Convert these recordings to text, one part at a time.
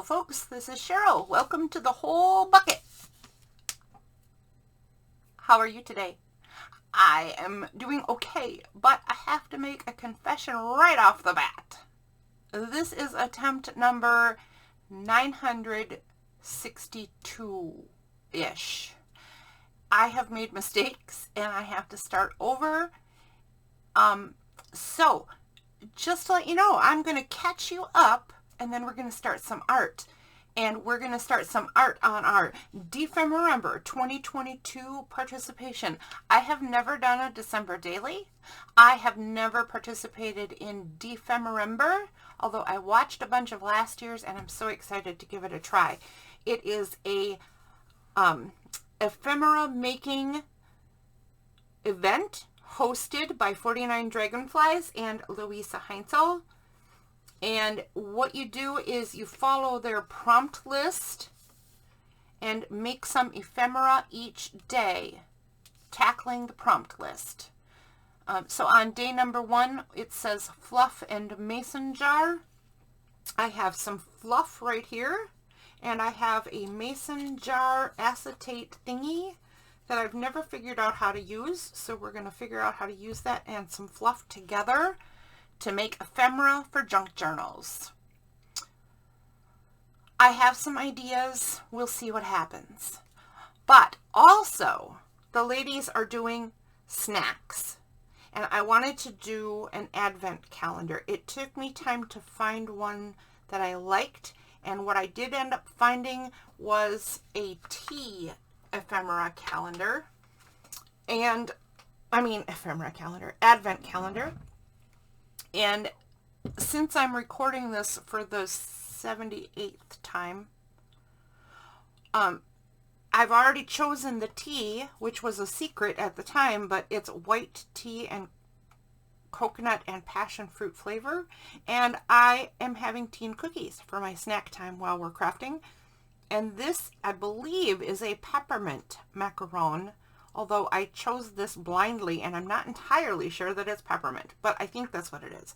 folks, this is Cheryl. Welcome to the whole bucket. How are you today? I am doing okay, but I have to make a confession right off the bat. This is attempt number 962-ish. I have made mistakes and I have to start over. So just to let you know, I'm going to catch you up and then we're going to start some art. And we're going to start some art on our Dephemerember 2022 participation. I have never done a December daily. I have never participated in Dephemerember, although I watched a bunch of last year's and I'm so excited to give it a try. It is a ephemera making event hosted by 49 Dragonflies and Louisa Heinzel. And what you do is you follow their prompt list and make some ephemera each day, tackling the prompt list. So on day number 1, it says fluff and mason jar. I have some fluff right here, and I have a mason jar acetate thingy that I've never figured out how to use. So we're going to figure out how to use that and some fluff together to make ephemera for junk journals. I have some ideas. We'll see what happens. But also, the ladies are doing snacks. And I wanted to do an advent calendar. It took me time to find one that I liked. And what I did end up finding was a tea ephemera calendar. And, advent calendar. And since I'm recording this for the 78th time, I've already chosen the tea, which was a secret at the time, but it's white tea and coconut and passion fruit flavor. And I am having tea and cookies for my snack time while we're crafting. And this, I believe, is a peppermint macaron. Although I chose this blindly and I'm not entirely sure that it's peppermint, but I think that's what it is.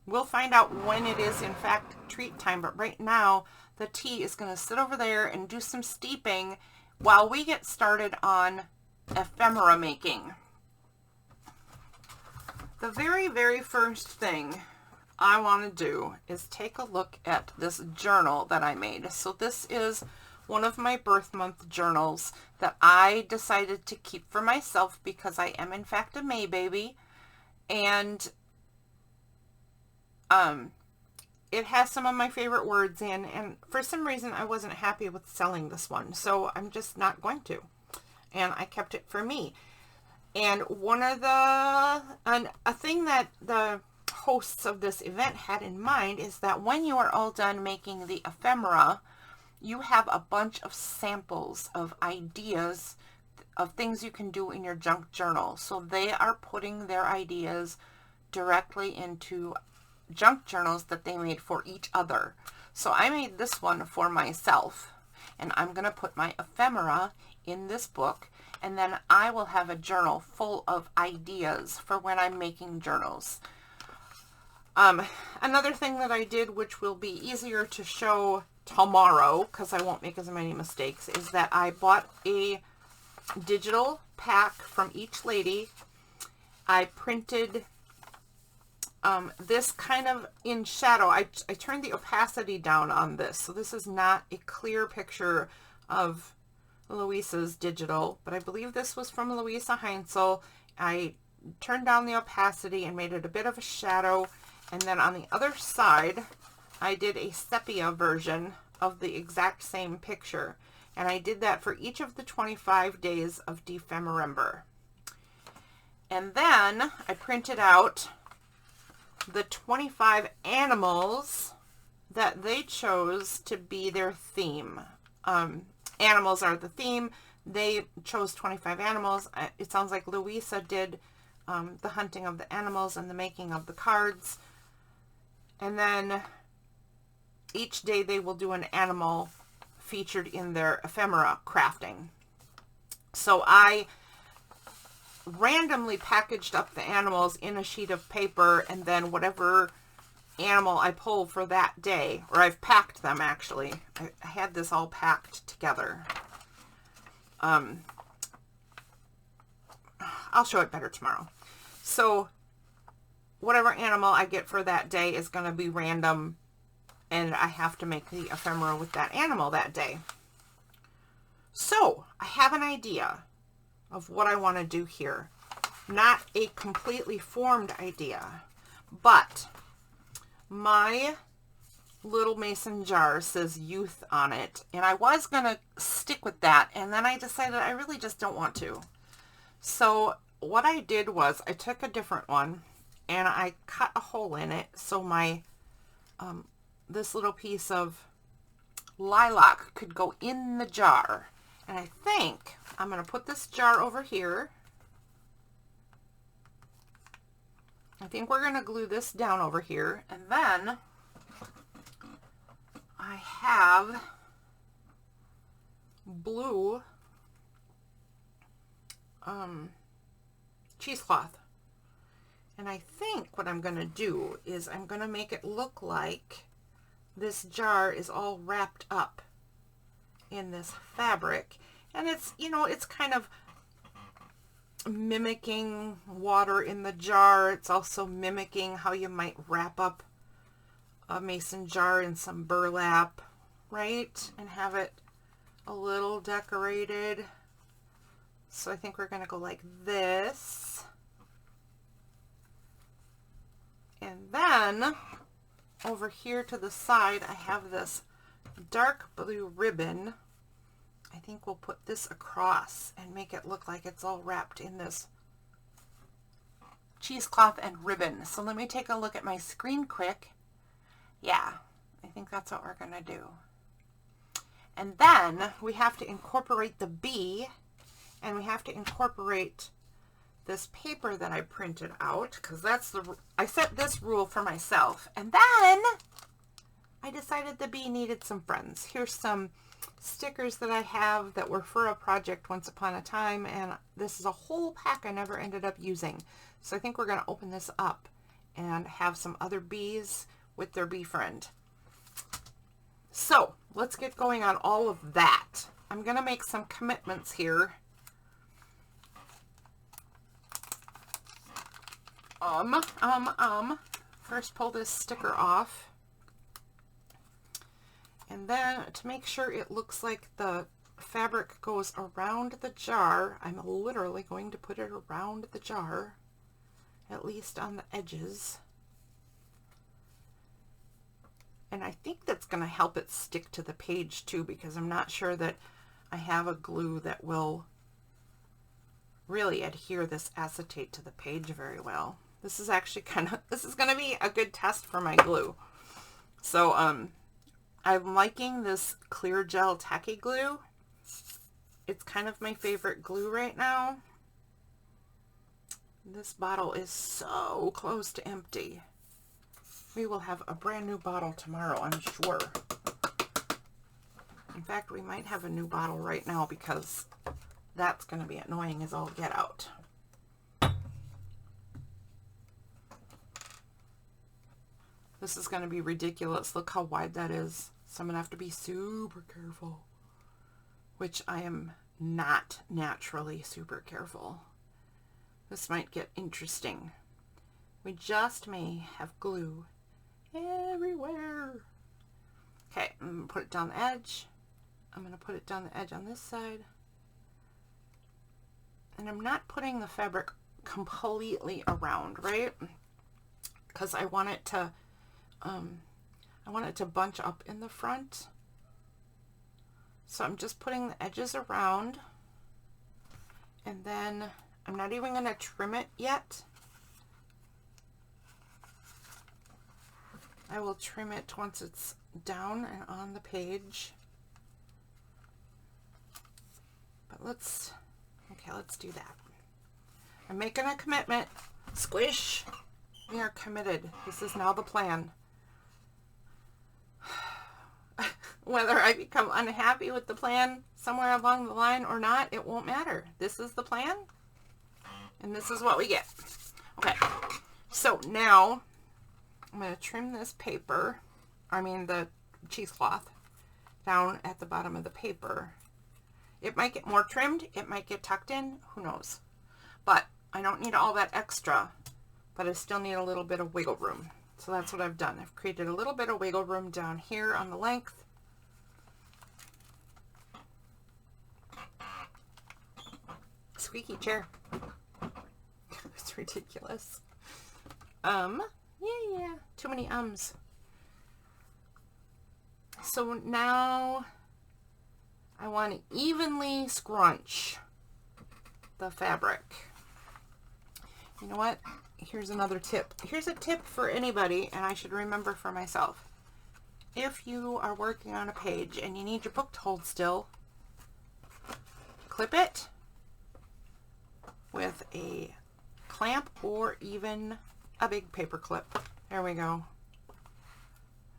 We'll find out when it is in fact treat time, but right now the tea is going to sit over there and do some steeping while we get started on ephemera making. The very, very first thing I want to do is take a look at this journal that I made. So this is one of my birth month journals that I decided to keep for myself because I am in fact a May baby, and it has some of my favorite words in, and for some reason I wasn't happy with selling this one, so I'm just not going to, and I kept it for me. And a thing that the hosts of this event had in mind is that when you are all done making the ephemera, you have a bunch of samples of ideas of things you can do in your junk journal. So they are putting their ideas directly into junk journals that they made for each other. So I made this one for myself, and I'm going to put my ephemera in this book, and then I will have a journal full of ideas for when I'm making journals. Another thing that I did, which will be easier to show tomorrow because I won't make as many mistakes, is that I bought a digital pack from each lady. I printed this kind of in shadow. I turned the opacity down on this, so this is not a clear picture of Louisa's digital, but I believe this was from Louisa Heinzel. I turned down the opacity and made it a bit of a shadow, and then on the other side I did a sepia version of the exact same picture, and I did that for each of the 25 days of Dephemerember. And then I printed out the 25 animals that they chose to be their theme. Animals are the theme. They chose 25 animals. It sounds like Louisa did the hunting of the animals and the making of the cards. And then each day they will do an animal featured in their ephemera crafting. So I randomly packaged up the animals in a sheet of paper, and then whatever animal I pull for that day, or I've packed them actually. I had this all packed together. I'll show it better tomorrow. So whatever animal I get for that day is going to be random, and I have to make the ephemera with that animal that day. So I have an idea of what I want to do here. Not a completely formed idea, but my little mason jar says youth on it, and I was going to stick with that, and then I decided I really just don't want to. So what I did was I took a different one and I cut a hole in it so my this little piece of lilac could go in the jar. And I think I'm going to put this jar over here. I think we're going to glue this down over here, and then I have blue cheesecloth. And I think what I'm going to do is I'm going to make it look like this jar is all wrapped up in this fabric. And it's, you know, it's kind of mimicking water in the jar. It's also mimicking how you might wrap up a mason jar in some burlap, right? And have it a little decorated. So I think we're going to go like this. And then over here to the side, I have this dark blue ribbon. I think we'll put this across and make it look like it's all wrapped in this cheesecloth and ribbon. So let me take a look at my screen quick. Yeah, I think that's what we're going to do. And then we have to incorporate the bee, and we have to incorporate this paper that I printed out, because that's I set this rule for myself. And then I decided the bee needed some friends. Here's some stickers that I have that were for a project once upon a time, and this is a whole pack I never ended up using. So I think we're going to open this up and have some other bees with their bee friend. So let's get going on all of that. I'm going to make some commitments here. First pull this sticker off. And then to make sure it looks like the fabric goes around the jar, I'm literally going to put it around the jar, at least on the edges. And I think that's going to help it stick to the page too, because I'm not sure that I have a glue that will really adhere this acetate to the page very well. This is actually this is going to be a good test for my glue. So I'm liking this clear gel tacky glue. It's kind of my favorite glue right now. This bottle is so close to empty. We will have a brand new bottle tomorrow, I'm sure. In fact, we might have a new bottle right now, because that's going to be annoying as all get out. This is going to be ridiculous. Look how wide that is. So I'm going to have to be super careful, which I am not naturally super careful. This might get interesting. We just may have glue everywhere. Okay, I'm going to put it down the edge. I'm going to put it down the edge on this side. And I'm not putting the fabric completely around, right? Because I want it to bunch up in the front. So I'm just putting the edges around, and then I'm not even going to trim it yet. I will trim it once it's down and on the page. But let's do that. I'm making a commitment. Squish. We are committed. This is now the plan. Whether I become unhappy with the plan somewhere along the line or not, it won't matter. This is the plan, and this is what we get. Okay, so now I'm going to trim this paper, the cheesecloth, down at the bottom of the paper. It might get more trimmed, it might get tucked in, who knows. But I don't need all that extra, but I still need a little bit of wiggle room. So that's what I've done. I've created a little bit of wiggle room down here on the length. Squeaky chair. It's ridiculous. Yeah, too many ums. So now I want to evenly scrunch the fabric. You know what? Here's another tip. Here's a tip for anybody, and I should remember for myself. If you are working on a page and you need your book to hold still, clip it with a clamp or even a big paper clip. There we go.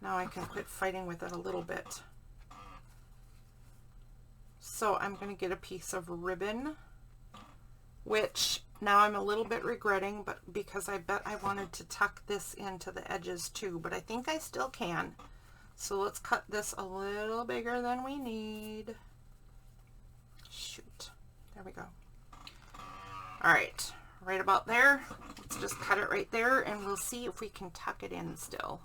Now I can quit fighting with it a little bit. So I'm going to get a piece of ribbon, which now I'm a little bit regretting, but because I bet I wanted to tuck this into the edges too, but I think I still can. So let's cut this a little bigger than we need. Shoot. There we go. All right. Right about there. Let's just cut it right there and we'll see if we can tuck it in still.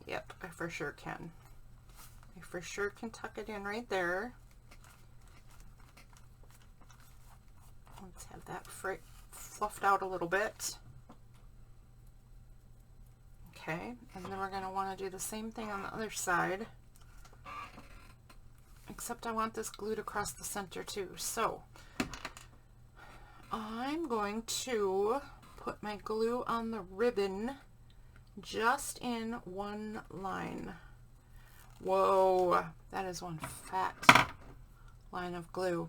Yep, I for sure can. I for sure can tuck it in right there. Let's have that fluffed out a little bit. Okay, and then we're going to want to do the same thing on the other side. Except I want this glued across the center too. So I'm going to put my glue on the ribbon just in one line. Whoa, that is one fat line of glue.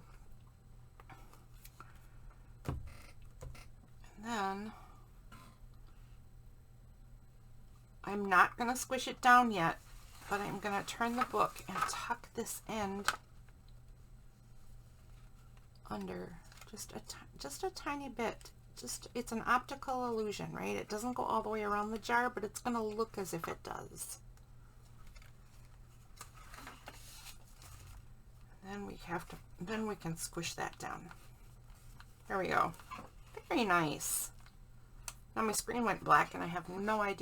And then I'm not going to squish it down yet, but I'm going to turn the book and tuck this end under just a tiny bit. It's an optical illusion, right? It doesn't go all the way around the jar, but it's going to look as if it does. And then we can squish that down. There we go. Very nice. Now my screen went black and I have no idea